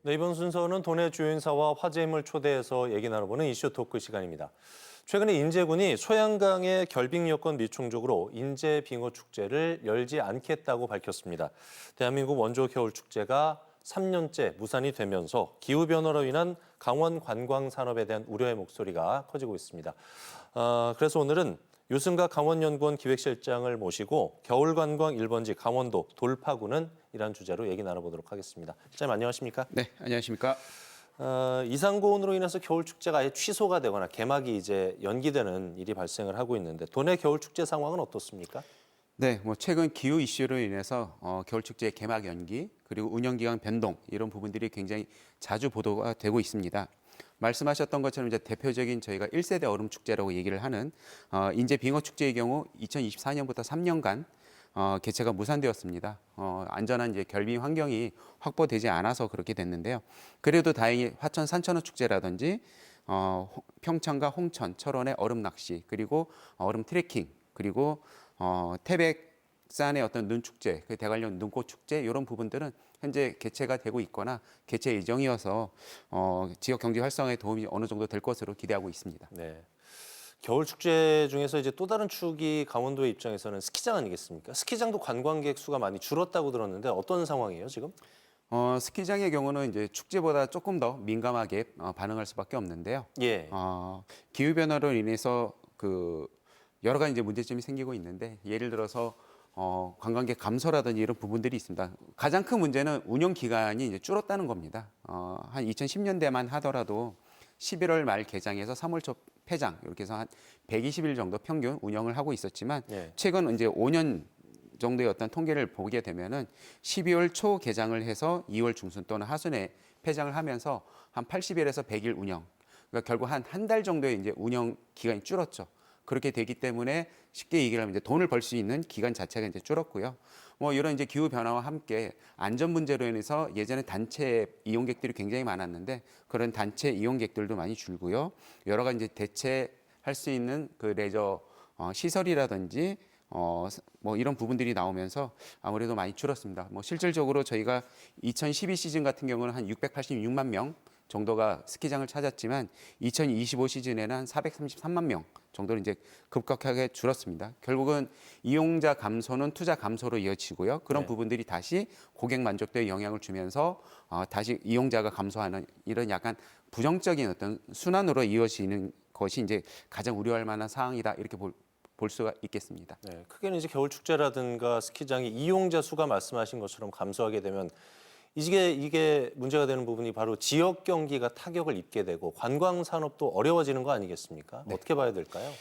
네, 이번 순서는 도내 주요 인사와 화제 인물 초대해서 얘기 나눠보는 이슈 토크 시간입니다. 최근에 인제군이 소양강의 결빙 여건 미충족으로 인제 빙어 축제를 열지 않겠다고 밝혔습니다. 대한민국 원조 겨울 축제가 3년째 무산이 되면서 기후변화로 인한 강원 관광 산업에 대한 우려의 목소리가 커지고 있습니다. 그래서 오늘은 유승각 강원연구원 기획실장을 모시고 겨울관광 1번지 강원도 돌파구는 이란 주제로 얘기 나눠보도록 하겠습니다. 실장님 안녕하십니까? 네, 안녕하십니까? 이상고온으로 인해서 겨울축제가 아예 취소가 되거나 개막이 이제 연기되는 일이 발생을 하고 있는데 도내 겨울축제 상황은 어떻습니까? 네, 최근 기후 이슈로 인해서 겨울축제 개막 연기 그리고 운영기간 변동 이런 부분들이 굉장히 자주 보도가 되고 있습니다. 말씀하셨던 것처럼 이제 대표적인 저희가 1세대 얼음 축제라고 얘기를 하는 인제 빙어 축제의 경우 2024년부터 3년간 개최가 무산되었습니다. 안전한 이제 결빙 환경이 확보되지 않아서 그렇게 됐는데요. 그래도 다행히 화천 산천어 축제라든지 평창과 홍천, 철원의 얼음 낚시 그리고 얼음 트레킹 그리고 태백산의 어떤 눈 축제, 그 대관령 눈꽃 축제 이런 부분들은 현재 개최가 되고 있거나 개최 예정이어서 지역 경제 활성화에 도움이 어느 정도 될 것으로 기대하고 있습니다. 네. 겨울 축제 중에서 이제 또 다른 축이 강원도의 입장에서는 스키장 아니겠습니까? 스키장도 관광객 수가 많이 줄었다고 들었는데 어떤 상황이에요, 지금? 스키장의 경우는 이제 축제보다 조금 더 민감하게 반응할 수밖에 없는데요. 예. 기후 변화로 인해서 그 여러 가지 이제 문제점이 생기고 있는데 예를 들어서 관광객 감소라든지 이런 부분들이 있습니다. 가장 큰 문제는 운영 기간이 이제 줄었다는 겁니다. 한 2010년대만 하더라도 11월 말 개장해서 3월 초 폐장 이렇게 해서 한 120일 정도 평균 운영을 하고 있었지만 예. 최근 이제 5년 정도의 어떤 통계를 보게 되면은 12월 초 개장을 해서 2월 중순 또는 하순에 폐장을 하면서 한 80일에서 100일 운영. 그러니까 결국 한 달 정도의 이제 운영 기간이 줄었죠. 그렇게 되기 때문에 쉽게 얘기를 하면 이제 돈을 벌 수 있는 기간 자체가 이제 줄었고요. 이런 이제 기후 변화와 함께 안전 문제로 인해서 예전에 단체 이용객들이 굉장히 많았는데 그런 단체 이용객들도 많이 줄고요. 여러 가지 이제 대체할 수 있는 그 레저 시설이라든지 이런 부분들이 나오면서 아무래도 많이 줄었습니다. 실질적으로 저희가 2012 시즌 같은 경우는 한 686만 명 정도가 스키장을 찾았지만 2025 시즌에는 한 433만 명 정도로 이제 급격하게 줄었습니다. 결국은 이용자 감소는 투자 감소로 이어지고요. 그런 네. 부분들이 다시 고객 만족도에 영향을 주면서 다시 이용자가 감소하는 이런 약간 부정적인 어떤 순환으로 이어지는 것이 이제 가장 우려할 만한 상황이다 이렇게 볼 수가 있겠습니다. 네, 크게는 이제 겨울 축제라든가 스키장이 이용자 수가 말씀하신 것처럼 감소하게 되면 이게 문제가 되는 부분이 바로 지역 경기가 타격을 입게 되고 관광 산업도 어려워지는 거 아니겠습니까? 네. 어떻게 봐야 될까요?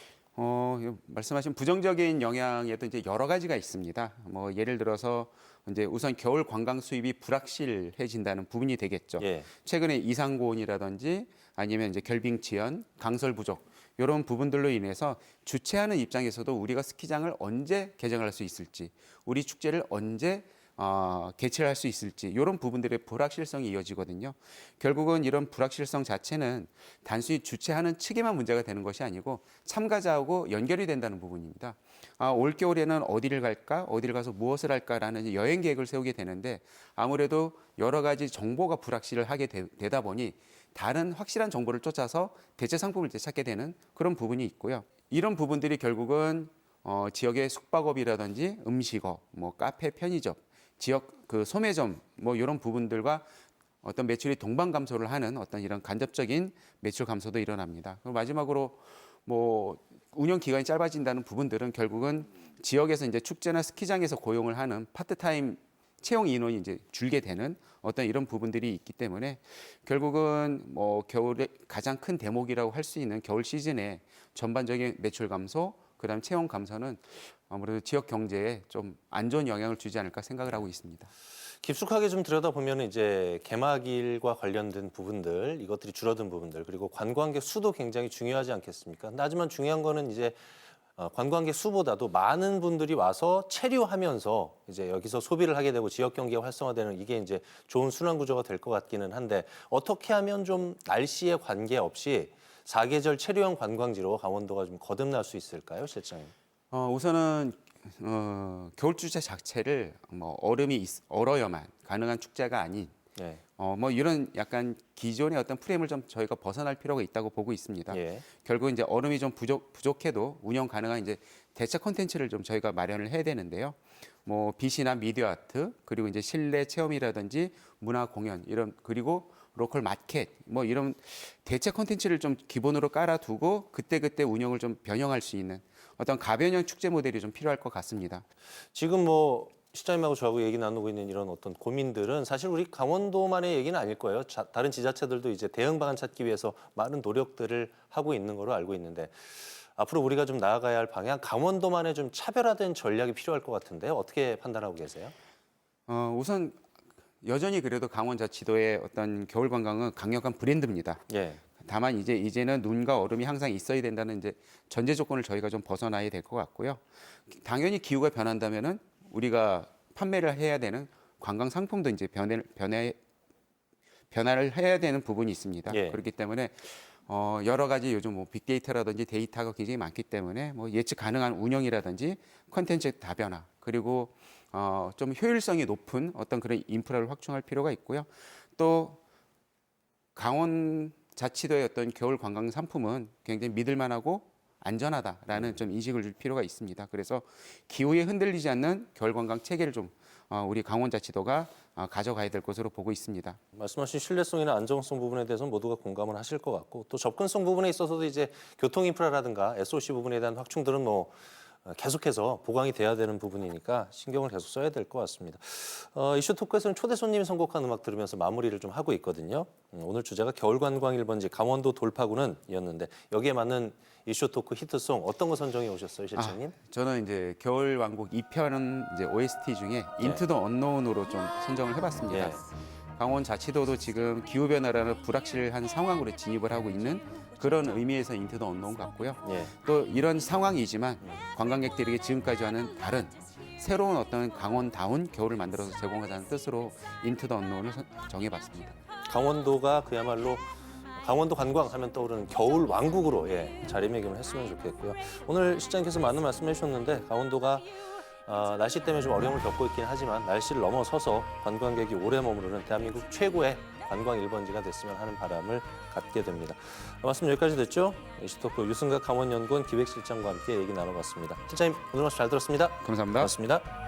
말씀하신 부정적인 영향에도 이제 여러 가지가 있습니다. 예를 들어서 이제 우선 겨울 관광 수입이 불확실해진다는 부분이 되겠죠. 예. 최근에 이상고온이라든지 아니면 이제 결빙 지연, 강설 부족 이런 부분들로 인해서 주최하는 입장에서도 우리가 스키장을 언제 개장할 수 있을지, 우리 축제를 언제 개최를 할 수 있을지 이런 부분들의 불확실성이 이어지거든요. 결국은 이런 불확실성 자체는 단순히 주최하는 측에만 문제가 되는 것이 아니고 참가자하고 연결이 된다는 부분입니다. 올겨울에는 어디를 갈까, 어디를 가서 무엇을 할까라는 여행 계획을 세우게 되는데 아무래도 여러 가지 정보가 불확실하게 되다 보니 다른 확실한 정보를 쫓아서 대체 상품을 찾게 되는 그런 부분이 있고요. 이런 부분들이 결국은 지역의 숙박업이라든지 음식업, 카페, 편의점 지역 그 소매점 이런 부분들과 어떤 매출이 동반 감소를 하는 어떤 이런 간접적인 매출 감소도 일어납니다. 그리고 마지막으로 운영 기간이 짧아진다는 부분들은 결국은 지역에서 이제 축제나 스키장에서 고용을 하는 파트타임 채용 인원이 이제 줄게 되는 어떤 이런 부분들이 있기 때문에 결국은 겨울에 가장 큰 대목이라고 할 수 있는 겨울 시즌에 전반적인 매출 감소, 그다음 채용 감소는 아무래도 지역 경제에 좀 안 좋은 영향을 주지 않을까 생각을 하고 있습니다. 깊숙하게 좀 들여다보면 이제 개막일과 관련된 부분들, 이것들이 줄어든 부분들, 그리고 관광객 수도 굉장히 중요하지 않겠습니까? 근데 하지만 중요한 거는 이제 관광객 수보다도 많은 분들이 와서 체류하면서 이제 여기서 소비를 하게 되고 지역 경기가 활성화되는 이게 이제 좋은 순환 구조가 될 것 같기는 한데 어떻게 하면 좀 날씨에 관계없이 사계절 체류형 관광지로 강원도가 좀 거듭날 수 있을까요, 실장님? 우선은 겨울 축제 자체를 얼어야만 가능한 축제가 아닌 네. 뭐 이런 약간 기존의 어떤 프레임을 좀 저희가 벗어날 필요가 있다고 보고 있습니다. 예. 결국 이제 얼음이 좀 부족해도 운영 가능한 이제 대체 콘텐츠를 좀 저희가 마련을 해야 되는데요. 뭐 빛이나 미디어 아트 그리고 이제 실내 체험이라든지 문화 공연 이런 그리고 로컬 마켓 뭐 이런 대체 콘텐츠를 좀 기본으로 깔아두고 그때그때 운영을 좀 변형할 수 있는 어떤 가변형 축제 모델이 좀 필요할 것 같습니다. 지금 뭐 시장님하고 저하고 얘기 나누고 있는 이런 어떤 고민들은 사실 우리 강원도만의 얘기는 아닐 거예요. 다른 지자체들도 이제 대응 방안 찾기 위해서 많은 노력들을 하고 있는 거로 알고 있는데 앞으로 우리가 좀 나아가야 할 방향, 강원도만의 좀 차별화된 전략이 필요할 것 같은데요. 어떻게 판단하고 계세요? 우선 여전히 그래도 강원자치도의 어떤 겨울 관광은 강력한 브랜드입니다. 예. 다만 이제는 눈과 얼음이 항상 있어야 된다는 이제 전제 조건을 저희가 좀 벗어나야 될 것 같고요. 당연히 기후가 변한다면은 우리가 판매를 해야 되는 관광 상품도 이제 변화를 해야 되는 부분이 있습니다. 예. 그렇기 때문에 여러 가지 요즘 뭐 빅데이터라든지 데이터가 굉장히 많기 때문에 뭐 예측 가능한 운영이라든지 콘텐츠 다변화 그리고 좀 효율성이 높은 어떤 그런 인프라를 확충할 필요가 있고요. 또 강원 자치도의 어떤 겨울 관광 상품은 굉장히 믿을만하고 안전하다라는 좀 인식을 줄 필요가 있습니다. 그래서 기후에 흔들리지 않는 겨울 관광 체계를 좀 우리 강원자치도가 가져가야 될 것으로 보고 있습니다. 말씀하신 신뢰성이나 안정성 부분에 대해서는 모두가 공감을 하실 것 같고 또 접근성 부분에 있어서도 이제 교통 인프라라든가 SOC 부분에 대한 확충들은 뭐 계속해서 보강이 돼야 되는 부분이니까 신경을 계속 써야 될 것 같습니다. 이슈 토크에서는 초대 손님이 선곡한 음악 들으면서 마무리를 좀 하고 있거든요. 오늘 주제가 겨울관광 1번지 강원도 돌파구는이었는데 여기에 맞는 이슈 토크 히트송 어떤 거 선정해 오셨어요, 실장님? 저는 이제 겨울 왕국 2편은 이제 OST 중에 인투 더 언노운으로 좀 선정을 해봤습니다. 예. 강원 자치도도 지금 기후 변화라는 불확실한 상황으로 진입을 하고 있는 그런 의미에서 인투 더 언노운 같고요. 예. 또 이런 상황이지만 관광객들에게 지금까지와는 다른 새로운 어떤 강원다운 겨울을 만들어서 제공하자는 뜻으로 인투 더 언노운을 정해봤습니다. 강원도가 그야말로 강원도 관광하면 떠오르는 겨울 왕국으로 자리매김을 했으면 좋겠고요. 오늘 실장님께서 많은 말씀해 주셨는데 강원도가 날씨 때문에 좀 어려움을 겪고 있긴 하지만 날씨를 넘어서서 관광객이 오래 머무르는 대한민국 최고의 관광 1번지가 됐으면 하는 바람을 갖게 됩니다. 말씀 여기까지 됐죠? 이슈토크 유승각 강원연구원 기획실장과 함께 얘기 나눠봤습니다. 실장님 오늘 말씀 잘 들었습니다. 감사합니다. 고맙습니다.